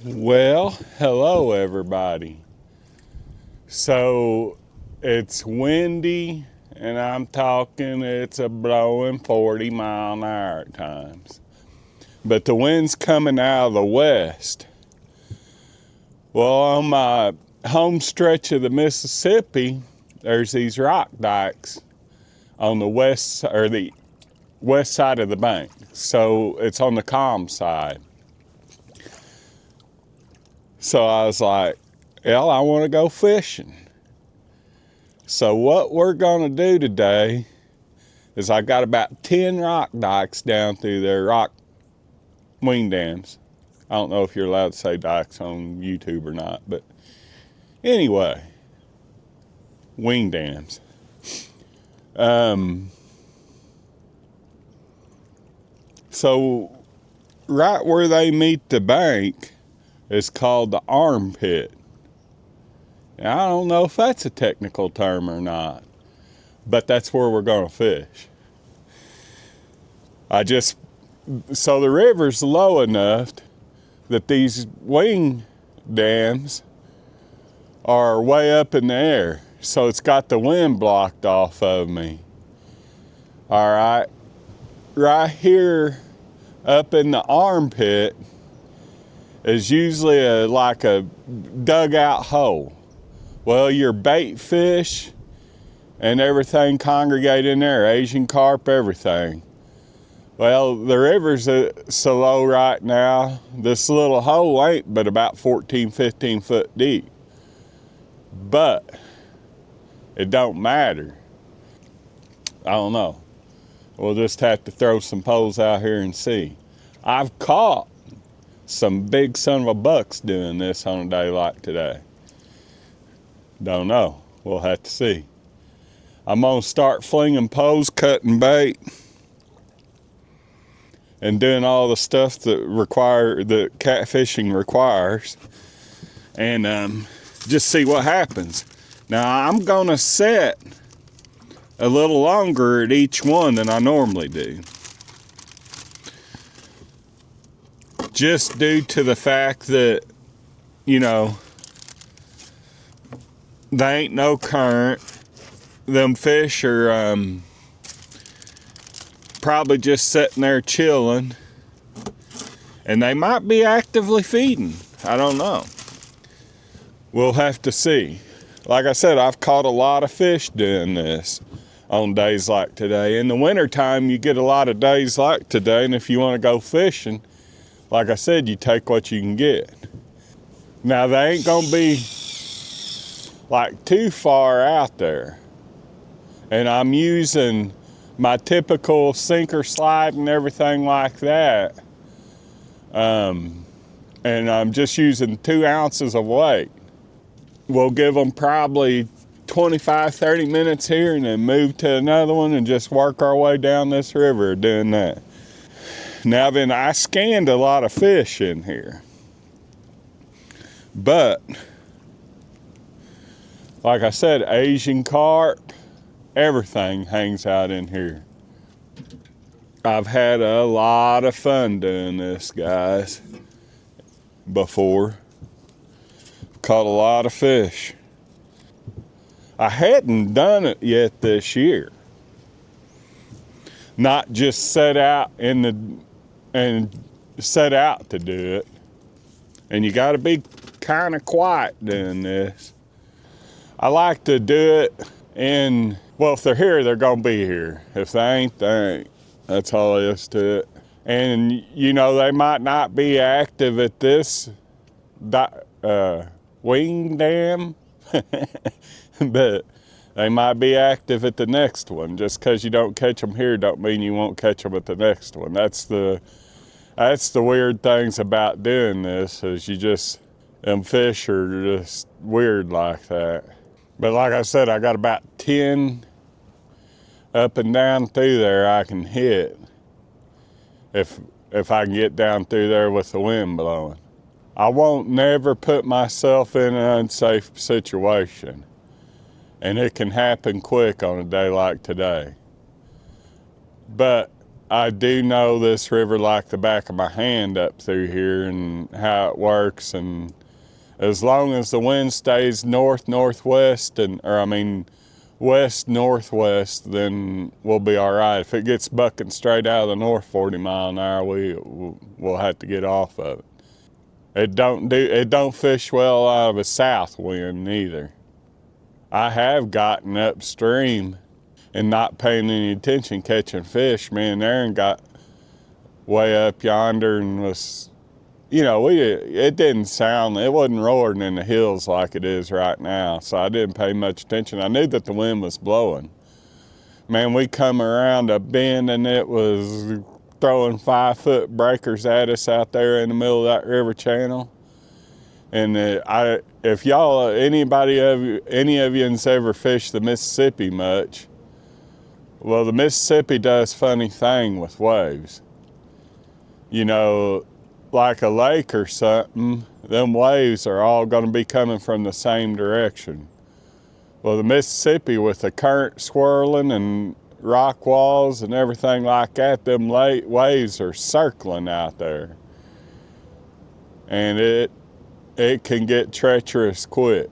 Well, hello everybody. So it's windy and I'm talking it's a blowing 40-mile-an-hour at times. But the wind's coming out of the west. Well, on my home stretch of the Mississippi, there's these rock dikes on the west or the west side of the bank. So it's on the calm side. So I was like, well, I want to go fishing. So what we're going to do today is I got about 10 rock dikes down through there, rock wing dams. I don't know if you're allowed to say dikes on YouTube or not, but anyway, wing dams. So right where they meet the bank is called the armpit. Now, I don't know if that's a technical term or not, but that's where we're going to fish. So the river's low enough that these wing dams are way up in the air, so it's got the wind blocked off of me. All right, right here up in the armpit is usually like a dugout hole. Well, your bait fish and everything congregate in there, Asian carp, everything. Well, the river's so low right now, this little hole ain't but about 14, 15 foot deep. But it don't matter. I don't know. We'll just have to throw some poles out here and see. I've caught some big son of a bucks doing this on a day like today. Don't know. We'll have to see. I'm gonna start flinging poles, cutting bait, and doing all the stuff that catfishing requires, and just see what happens. Now I'm gonna set a little longer at each one than I normally do, just due to the fact that, you know, there ain't no current. Them fish are probably just sitting there chilling, and they might be actively feeding. I don't know. We'll have to see. Like I said, I've caught a lot of fish doing this on days like today. In the wintertime, you get a lot of days like today, and if you want to go fishing, like I said, you take what you can get. Now, they ain't gonna be like too far out there. And I'm using my typical sinker slide and everything like that. And I'm just using 2 ounces of weight. We'll give them probably 25, 30 minutes here and then move to another one and just work our way down this river doing that. Now then, I scanned a lot of fish in here. But, like I said, Asian carp, everything hangs out in here. I've had a lot of fun doing this, guys, before. Caught a lot of fish. I hadn't done it yet this year. Not just set out to do it. And you gotta be kind of quiet doing this. I like to do it well, if they're here, they're gonna be here. If they ain't, they ain't. That's all there is to it. And, you know, they might not be active at this wing dam, but they might be active at the next one. Just because you don't catch them here don't mean you won't catch them at the next one. That's the weird things about doing this, is them fish are just weird like that. But like I said, I got about 10 up and down through there I can hit if I can get down through there with the wind blowing. I won't never put myself in an unsafe situation, and it can happen quick on a day like today. But I do know this river like the back of my hand up through here and how it works. And as long as the wind stays north-northwest, west-northwest, then we'll be all right. If it gets bucking straight out of the north 40 mile an hour, we'll have to get off of it. It don't fish well out of a south wind neither. I have gotten upstream and not paying any attention catching fish. Me and Aaron got way up yonder and was, it wasn't roaring in the hills like it is right now, so I didn't pay much attention. I knew that the wind was blowing. Man, we come around a bend and it was throwing 5-foot breakers at us out there in the middle of that river channel. And if any of you's ever fished the Mississippi much, well, the Mississippi does funny thing with waves. Like a lake or something, them waves are all going to be coming from the same direction. Well, the Mississippi, with the current swirling and rock walls and everything like that, them waves are circling out there. And it can get treacherous quick.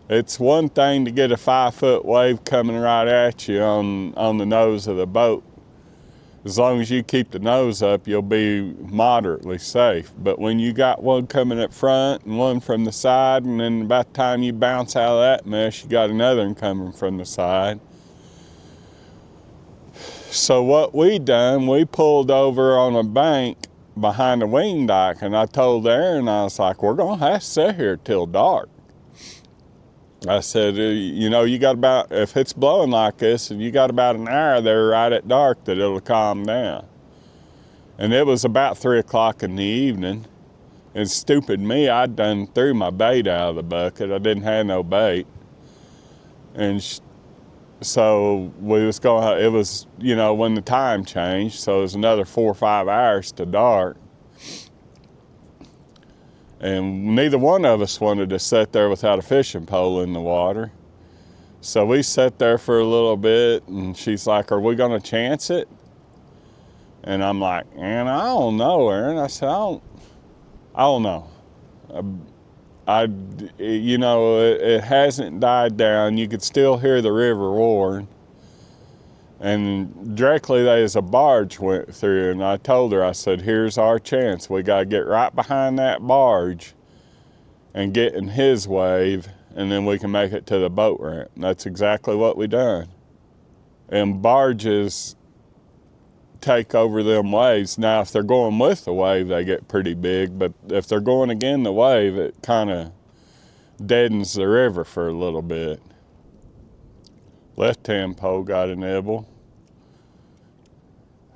It's one thing to get a 5-foot wave coming right at you on the nose of the boat. As long as you keep the nose up, you'll be moderately safe. But when you got one coming up front and one from the side, and then by the time you bounce out of that mess, you got another one coming from the side. So what we pulled over on a bank behind the wing dock, and I told Aaron, I was like, we're gonna have to sit here till dark. I said, you got about, if it's blowing like this, and you got about an hour there right at dark that it'll calm down. And it was about 3 o'clock in the evening, and stupid me, I'd done threw my bait out of the bucket. I didn't have no bait. And so we was going, it was, when the time changed, so it was another 4 or 5 hours to dark. And neither one of us wanted to sit there without a fishing pole in the water. So we sat there for a little bit, and she's like, are we gonna chance it? And I'm like, and I don't know, Aaron. I said, I don't know. It hasn't died down. You could still hear the river roaring. And directly there's a barge went through, and I told her, I said, here's our chance. We got to get right behind that barge and get in his wave, and then we can make it to the boat ramp. And that's exactly what we done. And barges take over them waves. Now, if they're going with the wave, they get pretty big, but if they're going against the wave, it kind of deadens the river for a little bit. Left-hand pole got a nibble.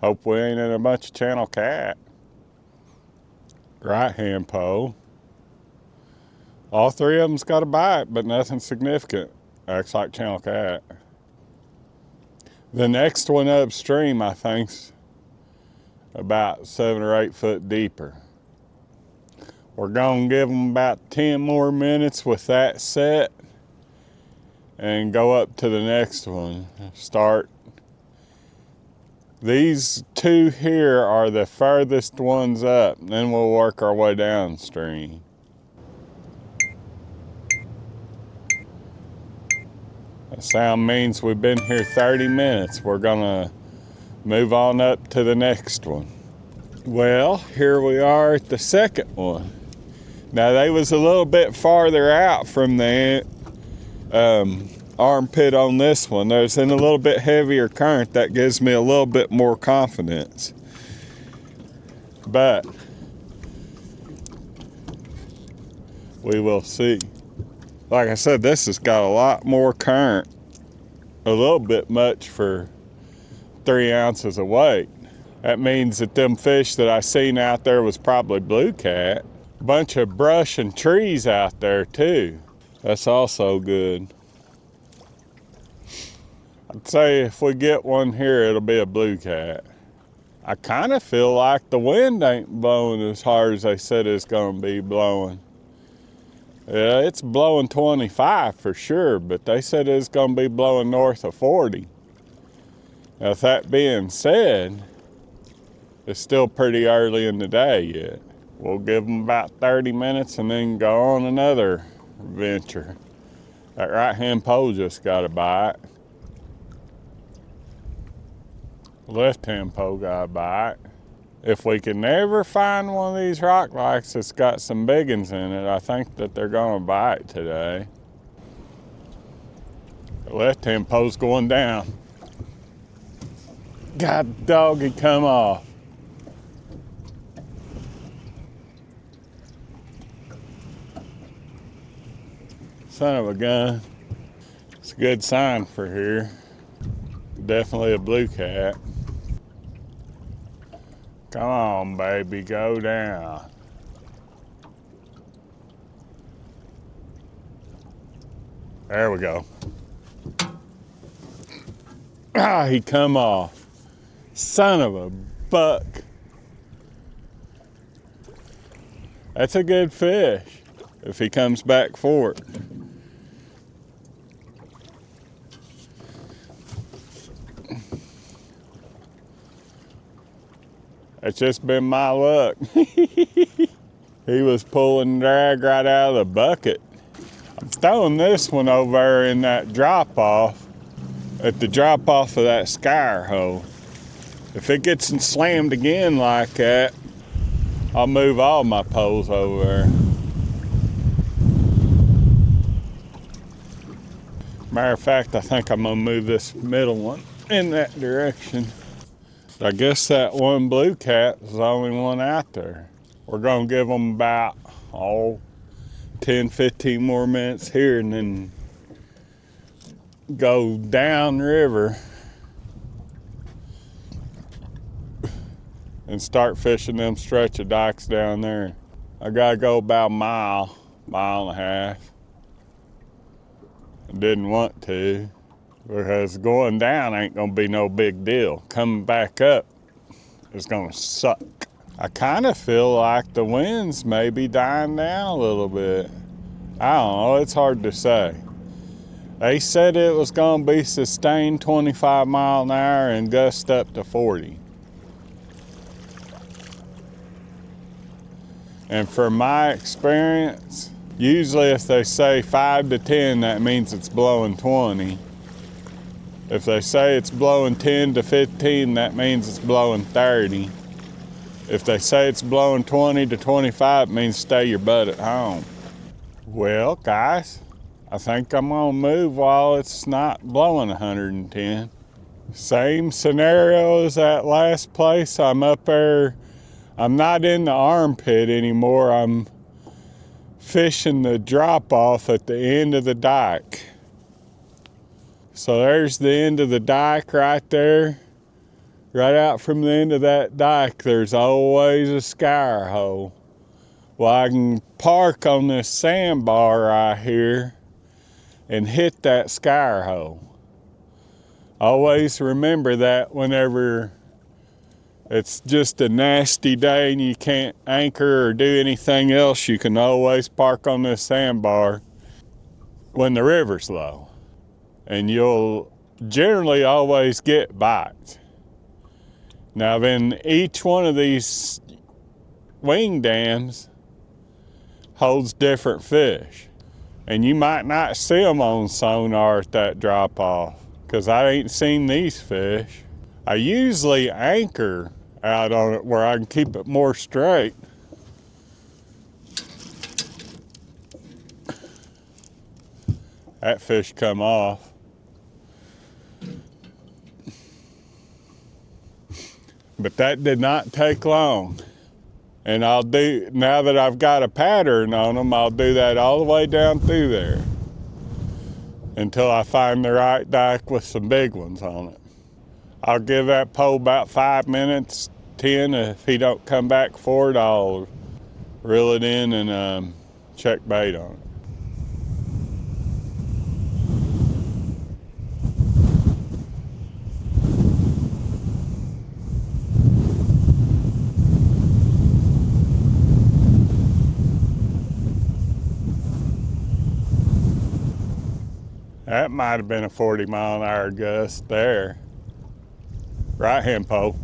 Hope we ain't in a bunch of channel cat. Right-hand pole. All three of them's got a bite, but nothing significant. Acts like channel cat. The next one upstream, I think's about 7 or 8 foot deeper. We're gonna give them about 10 more minutes with that set and go up to the next one. Start. These two here are the furthest ones up, and then we'll work our way downstream. That sound means we've been here 30 minutes. We're gonna move on up to the next one. Well, here we are at the second one. Now they was a little bit farther out from the armpit on this one. There's in a little bit heavier current that gives me a little bit more confidence. But we will see. Like I said, this has got a lot more current. A little bit much for 3 ounces of weight. That means that them fish that I seen out there was probably blue cat. Bunch of brush and trees out there too. That's also good. I'd say if we get one here, it'll be a blue cat. I kind of feel like the wind ain't blowing as hard as they said it's gonna be blowing. Yeah, it's blowing 25 for sure, but they said it's gonna be blowing north of 40. Now, with that being said, it's still pretty early in the day yet. We'll give them about 30 minutes and then go on another venture. That right-hand pole just got a bite. Left-hand pole got a bite. If we can never find one of these rock lights that's got some big ones in it, I think that they're gonna bite today. The left-hand pole's going down. God dog, he come off. Son of a gun. It's a good sign for here. Definitely a blue cat. Come on, baby, go down. There we go. Ah, he come off. Son of a buck. That's a good fish if he comes back for it. It's just been my luck. He was pulling drag right out of the bucket. I'm throwing this one over there in that drop-off, at the drop-off of that skyr hole. If it gets slammed again like that, I'll move all my poles over there. Matter of fact, I think I'm gonna move this middle one in that direction. I guess that one blue cat is the only one out there. We're gonna give them about, 10, 15 more minutes here and then go down river and start fishing them stretch of dikes down there. I gotta go about a mile and a half. I didn't want to, because going down ain't gonna be no big deal. Coming back up is gonna suck. I kind of feel like the winds may be dying down a little bit. I don't know, it's hard to say. They said it was gonna be sustained 25 mile an hour and gust up to 40. And from my experience, usually if they say 5 to 10, that means it's blowing 20. If they say it's blowing 10 to 15, that means it's blowing 30. If they say it's blowing 20 to 25, it means stay your butt at home. Well, guys, I think I'm gonna move while it's not blowing 110. Same scenario as that last place. I'm up there. I'm not in the armpit anymore. I'm fishing the drop-off at the end of the dike. So there's the end of the dike right there. Right out from the end of that dike, there's always a skyr hole. Well, I can park on this sandbar right here and hit that skyr hole. Always remember that whenever it's just a nasty day and you can't anchor or do anything else, you can always park on this sandbar when the river's low. And you'll generally always get bites. Now then, each one of these wing dams holds different fish. And you might not see them on sonar at that drop off, because I ain't seen these fish. I usually anchor out on it where I can keep it more straight. That fish come off. But that did not take long. And now that I've got a pattern on them, I'll do that all the way down through there until I find the right dike with some big ones on it. I'll give that pole about 5 minutes, 10. If he don't come back for it, I'll reel it in and check bait on it. That might have been a 40 mile an hour gust there. Right hand pole.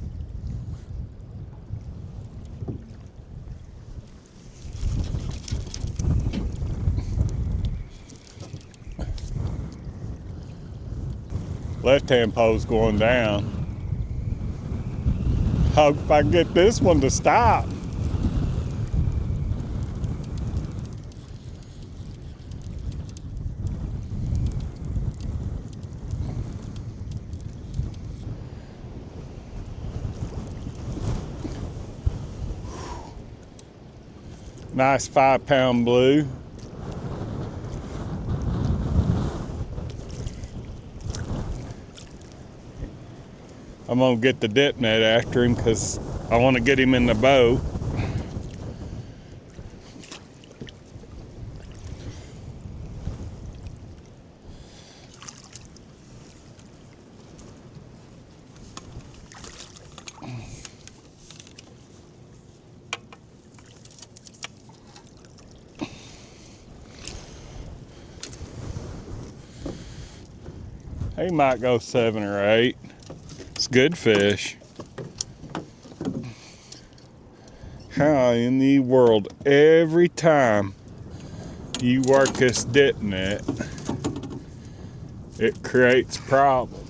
Left hand pole's going down. Hope I can get this one to stop. Nice 5-pound blue. I'm gonna get the dip net after him because I want to get him in the boat. He might go 7 or 8. It's good fish. How in the world, every time you work this dip net, it creates problems.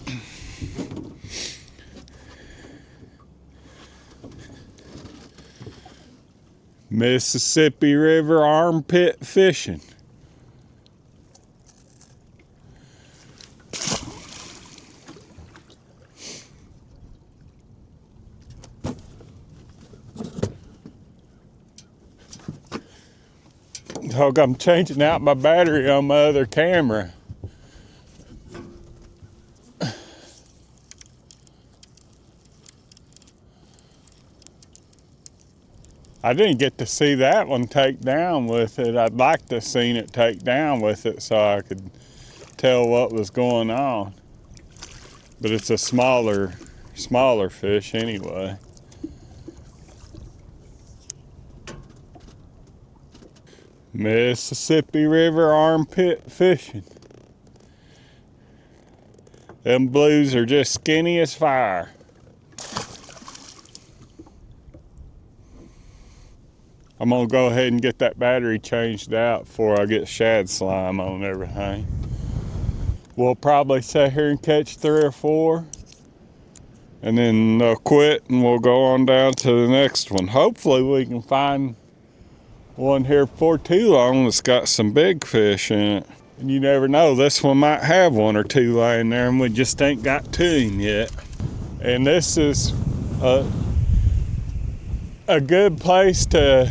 Mississippi River armpit fishing. Dog, I'm changing out my battery on my other camera. I didn't get to see that one take down with it. I'd like to have seen it take down with it so I could tell what was going on. But it's a smaller fish anyway. Mississippi River armpit fishing. Them blues are just skinny as fire. I'm gonna go ahead and get that battery changed out before I get shad slime on everything. We'll probably sit here and catch 3 or 4, and then they'll quit and we'll go on down to the next one. Hopefully we can find one here before too long that's got some big fish in it. And you never know, this one might have 1 or 2 laying there and we just ain't got to him yet. And this is a good place to,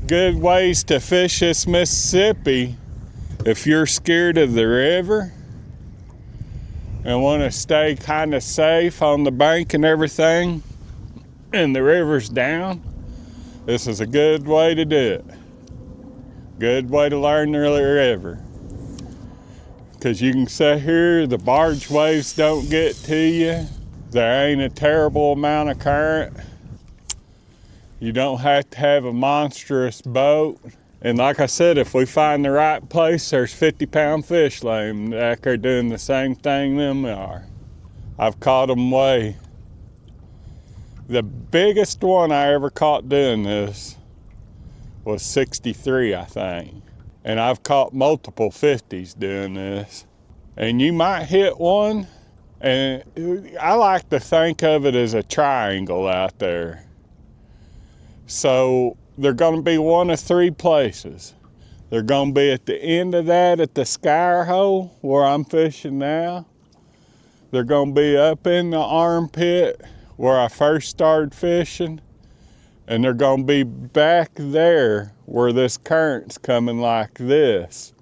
good ways to fish this Mississippi if you're scared of the river and want to stay kind of safe on the bank and everything, and the river's down. This is a good way to do it. Good way to learn the river. Because you can sit here, the barge waves don't get to you. There ain't a terrible amount of current. You don't have to have a monstrous boat. And like I said, if we find the right place, there's 50-pound fish laying back there doing the same thing them are. I've caught them way. The biggest one I ever caught doing this was 63, I think. And I've caught multiple 50s doing this. And you might hit one, and I like to think of it as a triangle out there. So they're gonna be one of 3 places. They're gonna be at the end of that at the sky hole where I'm fishing now. They're gonna be up in the armpit where I first started fishing. And they're gonna be back there where this current's coming like this.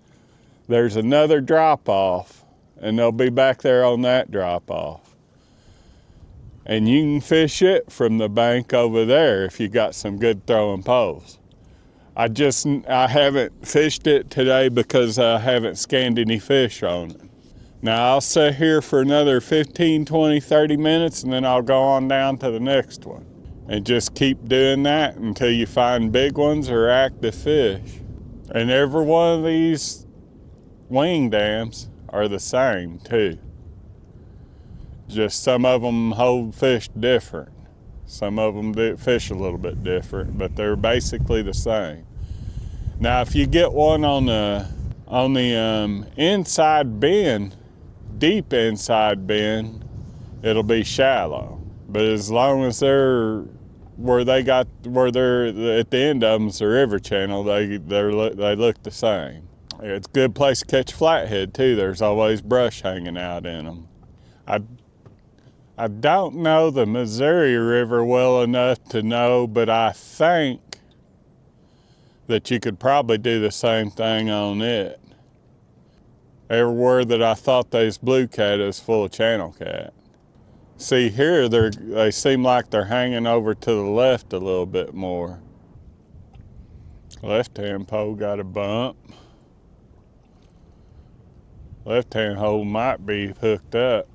There's another drop off, and they'll be back there on that drop off. And you can fish it from the bank over there if you got some good throwing poles. I haven't fished it today because I haven't scanned any fish on it. Now I'll sit here for another 15, 20, 30 minutes and then I'll go on down to the next one. And just keep doing that until you find big ones or active fish. And every one of these wing dams are the same too. Just some of them hold fish different. Some of them do fish a little bit different, but they're basically the same. Now, if you get one on the inside bend, deep inside bend, it'll be shallow. But as long as they're where they're at the end of them's the river channel, they look the same. It's a good place to catch flathead too. There's always brush hanging out in them. I don't know the Missouri River well enough to know, but I think that you could probably do the same thing on it. Everywhere that I thought those blue cat is full of channel cat. See here, they seem like they're hanging over to the left a little bit more. Left-hand pole got a bump. Left-hand hole might be hooked up.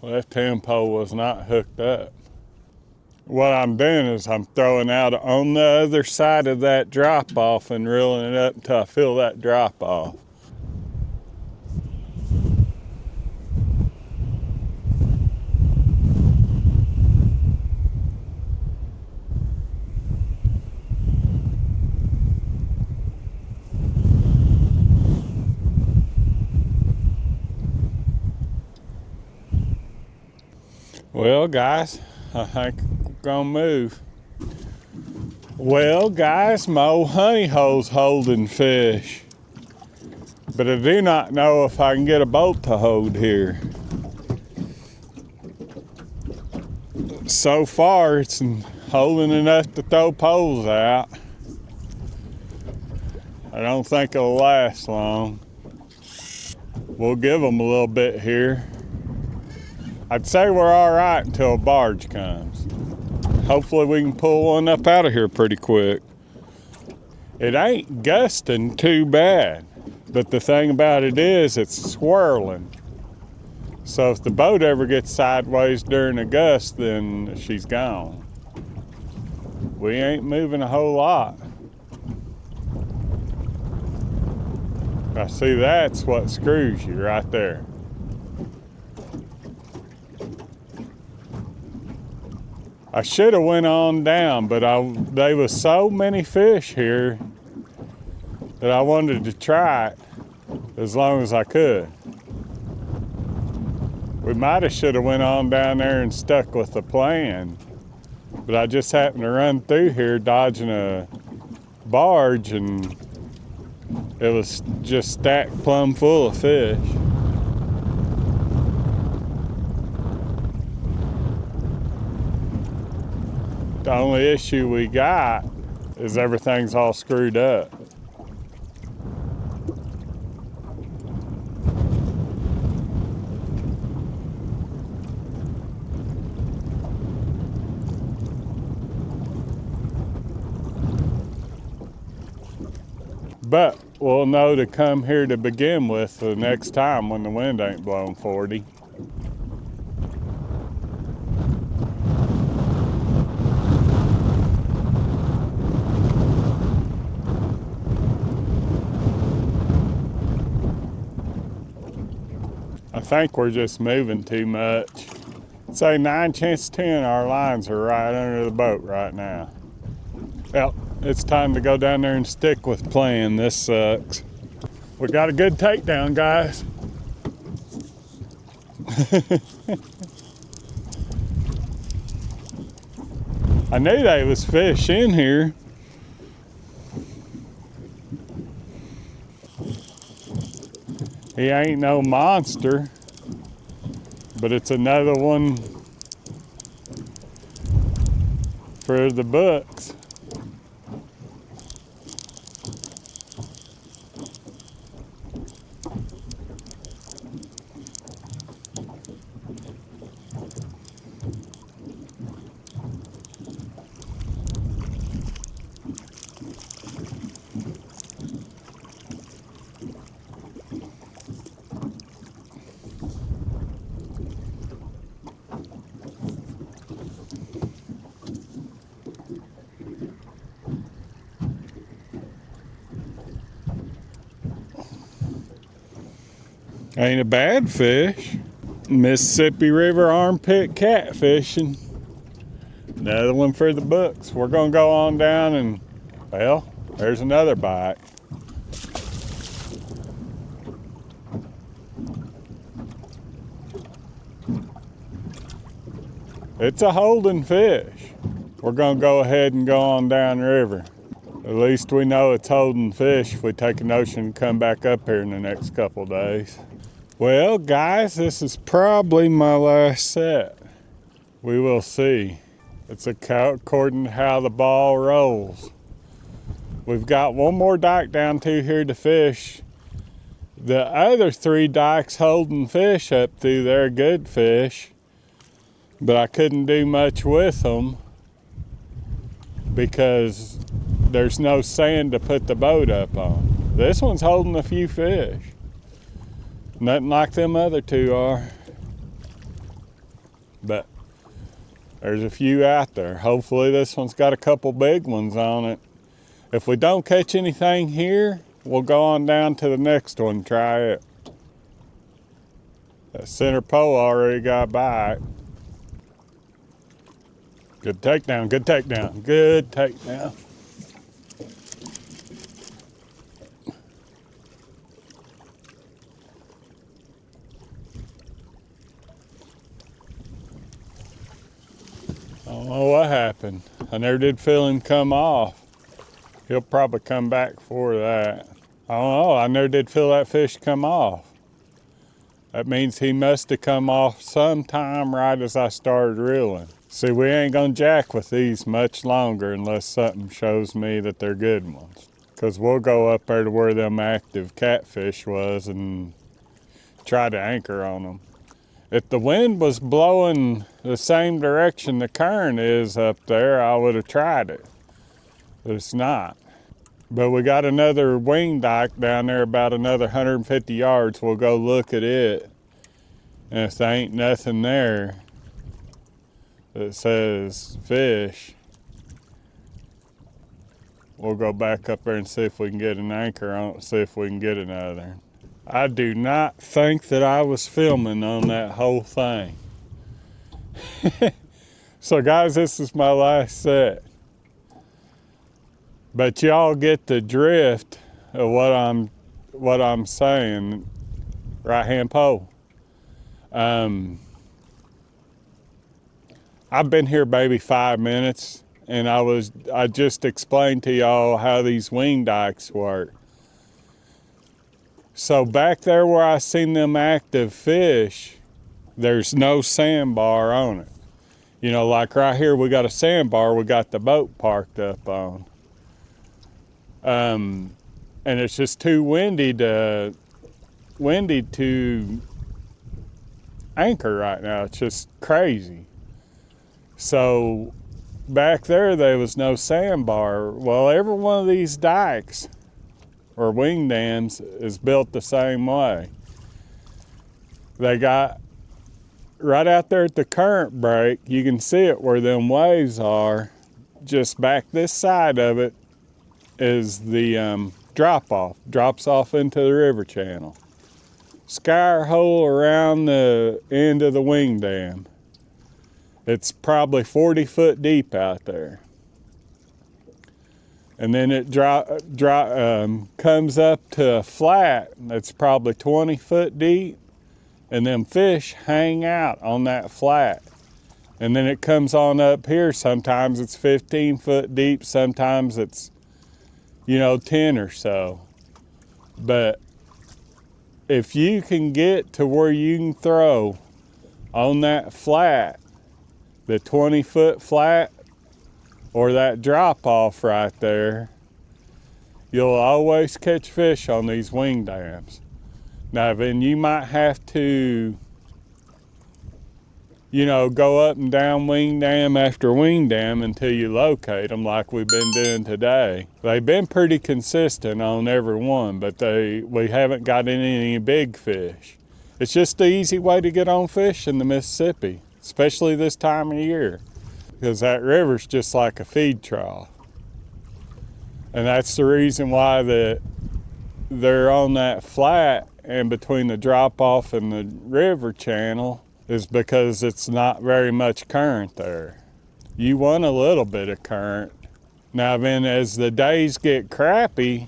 Left-hand pole was not hooked up. What I'm doing is I'm throwing out on the other side of that drop off and reeling it up until I feel that drop off. Well, guys, I think we're gonna move. Well, guys, my old honey hole's holding fish, but I do not know if I can get a boat to hold here. So far, it's holding enough to throw poles out. I don't think it'll last long. We'll give them a little bit here. I'd say we're all right until a barge comes. Hopefully we can pull one up out of here pretty quick. It ain't gusting too bad, but the thing about it is it's swirling. So if the boat ever gets sideways during a gust, then she's gone. We ain't moving a whole lot. I see that's what screws you right there. I should have went on down, but there was so many fish here that I wanted to try it as long as I could. We might have should have went on down there and stuck with the plan, but I just happened to run through here dodging a barge and it was just stacked plumb full of fish. The only issue we got is everything's all screwed up. But we'll know to come here to begin with the next time when the wind ain't blowing 40. I think we're just moving too much. I'd say 9 chances 10 our lines are right under the boat right now. Well, it's time to go down there and stick with plan. This sucks. We got a good takedown, guys. I knew there was fish in here. He ain't no monster, but it's another one for the books. Ain't a bad fish. Mississippi River armpit catfishing. Another one for the books. We're gonna go on down and, well, there's another bite. It's a holding fish. We're gonna go ahead and go on down the river. At least we know it's holding fish if we take a notion to come back up here in the next couple days. Well, guys, this is probably my last set. We will see. It's according to how the ball rolls. We've got one more dike down to here to fish. The other 3 dikes holding fish up through there, good fish, but I couldn't do much with them because there's no sand to put the boat up on. This one's holding a few fish. Nothing like them other 2 are. But there's a few out there. Hopefully this one's got a couple big ones on it. If we don't catch anything here, we'll go on down to the next one and try it. That center pole already got a bite. Good takedown, good takedown, good takedown. I don't know what happened. I never did feel him come off. He'll probably come back for that. I don't know, I never did feel that fish come off. That means he must have come off sometime right as I started reeling. See, we ain't gonna jack with these much longer unless something shows me that they're good ones. Cause we'll go up there to where them active catfish was and try to anchor on them. If the wind was blowing the same direction the current is up there, I would have tried it, but it's not. But we got another wing dike down there about another 150 yards. We'll go look at it. And if there ain't nothing there that says fish, we'll go back up there and see if we can get an anchor on it, see if we can get another. I do not think that I was filming on that whole thing. So guys, this is my last set. But y'all get the drift of what I'm saying. Right hand pole. I've been here maybe 5 minutes, and I just explained to y'all how these wing dikes work. So back there where I seen them active fish, there's no sandbar on it. You know, like right here, we got a sandbar we got the boat parked up on. And it's just too windy to anchor right now. It's just crazy. So back there was no sandbar. Well, every one of these dikes or wing dams is built the same way. They got right out there at the current break, you can see it where them waves are. Just back this side of it is the drops off into the river channel. Scour hole around the end of the wing dam. It's probably 40 foot deep out there. And then it comes up to a flat that's probably 20 foot deep, and them fish hang out on that flat. And then it comes on up here. Sometimes it's 15 foot deep, sometimes it's 10 or so. But if you can get to where you can throw on that flat, the 20 foot flat, or that drop off right there, you'll always catch fish on these wing dams. Now then you might have to, go up and down wing dam after wing dam until you locate them like we've been doing today. They've been pretty consistent on every one, but we haven't got any big fish. It's just the easy way to get on fish in the Mississippi, especially this time of year, because that river's just like a feed trough. And that's the reason why they're on that flat and between the drop-off and the river channel is because it's not very much current there. You want a little bit of current. Now then, as the days get crappy,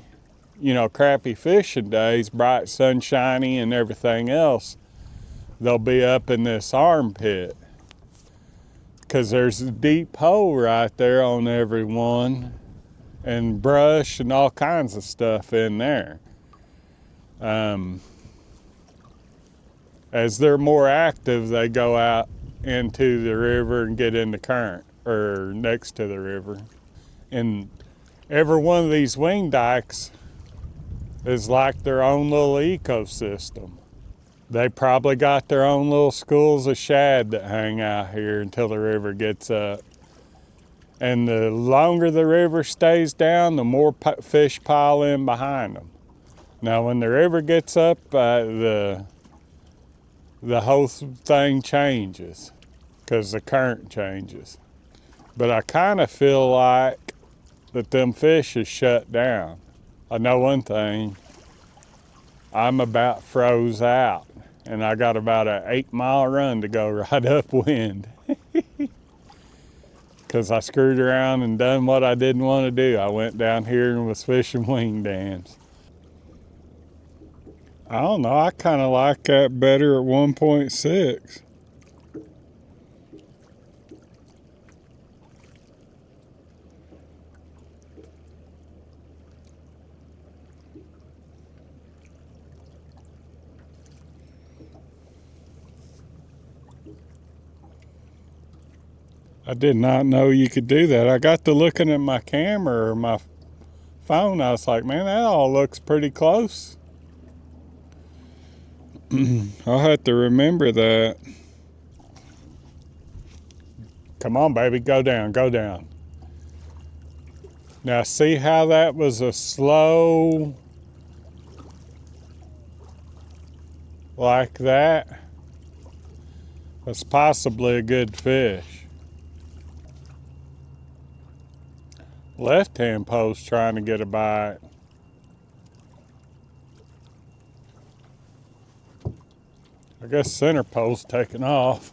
crappy fishing days, bright, sunshiny, and everything else, they'll be up in this armpit. Because there's a deep hole right there on every one, and brush and all kinds of stuff in there. As they're more active, they go out into the river and get in the current, or next to the river. And every one of these wing dikes is like their own little ecosystem. They probably got their own little schools of shad that hang out here until the river gets up. And the longer the river stays down, the more fish pile in behind them. Now, when the river gets up, the whole thing changes because the current changes. But I kind of feel like that them fish is shut down. I know one thing, I'm about froze out, and I got about an 8-mile run to go right upwind. Because I screwed around and done what I didn't want to do. I went down here and was fishing wing dams. I don't know, I kind of like that better at 1.6. I did not know you could do that. I got to looking at my camera or my phone. I was like, man, that all looks pretty close. I'll have to remember that. Come on, baby, go down, go down. Now, see how that was a slow, like that? That's possibly a good fish. Left-hand post trying to get a bite. I guess center post taking off.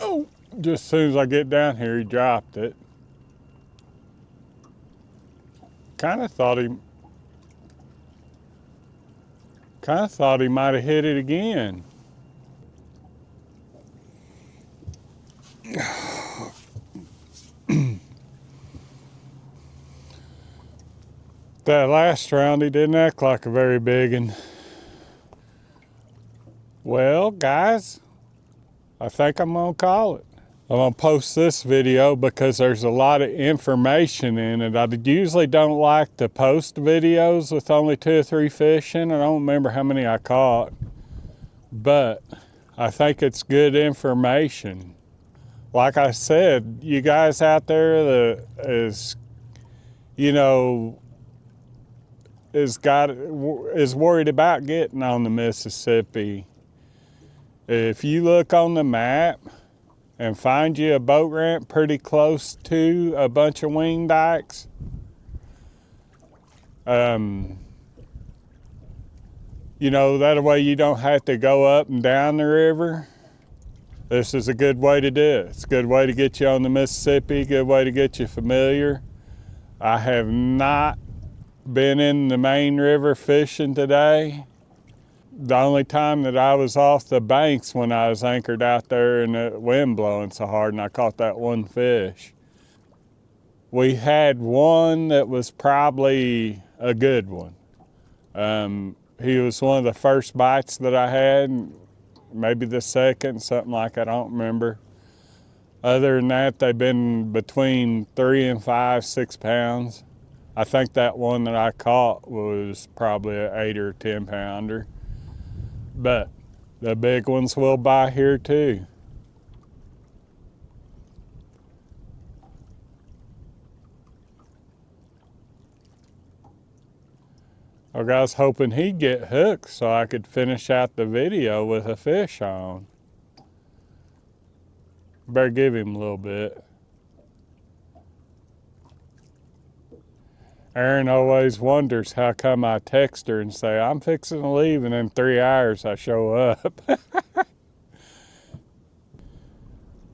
Oh, just as soon as I get down here, he dropped it. Kind of thought he might have hit it again. That last round, he didn't act like a very big one. Well, guys, I think I'm gonna call it. I'm gonna post this video because there's a lot of information in it. I usually don't like to post videos with only 2 or 3 fish in. I don't remember how many I caught, but I think it's good information. Like I said, you guys out there that is worried about getting on the Mississippi, if you look on the map and find you a boat ramp pretty close to a bunch of wing dikes, that way you don't have to go up and down the river. This is a good way to do it. It's a good way to get you on the Mississippi, good way to get you familiar. I have not been in the main river fishing today. The only time that I was off the banks when I was anchored out there and the wind blowing so hard, and I caught that one fish. We had one that was probably a good one. He was one of the first bites that I had, maybe the second, something like that, I don't remember. Other than that, they've been between 3 and 5, 6 pounds. I think that one that I caught was probably an 8 or 10 pounder. But the big ones will buy here too. I was hoping he'd get hooked so I could finish out the video with a fish on. Better give him a little bit. Erin always wonders how come I text her and say, I'm fixing to leave, and in 3 hours I show up.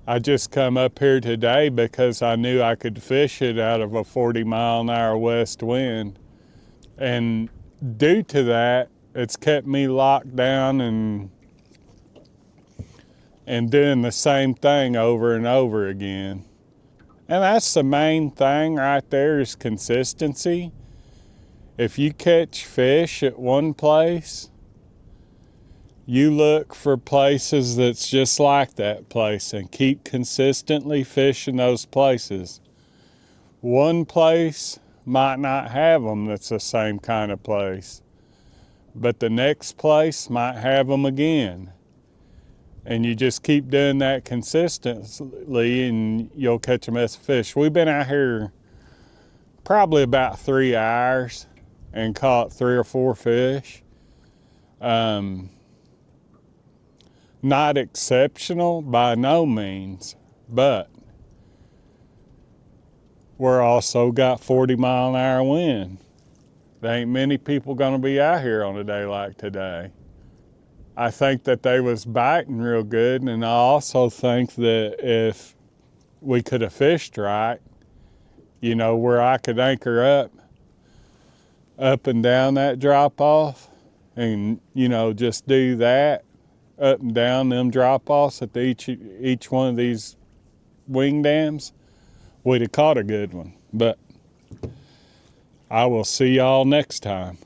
I just come up here today because I knew I could fish it out of a 40-mile-an-hour west wind. And due to that, it's kept me locked down and doing the same thing over and over again. And that's the main thing right there, is consistency. If you catch fish at one place, you look for places that's just like that place and keep consistently fishing those places. One place might not have them that's the same kind of place, but the next place might have them again. And you just keep doing that consistently and you'll catch a mess of fish. We've been out here probably about 3 hours and caught 3 or 4 fish. Not exceptional by no means, but we're also got 40-mile-an-hour wind. There ain't many people gonna be out here on a day like today. I think that they was biting real good, and I also think that if we could have fished right, you know, where I could anchor up and down that drop off and, you know, just do that up and down them drop offs at each one of these wing dams, we'd have caught a good one. But I will see y'all next time.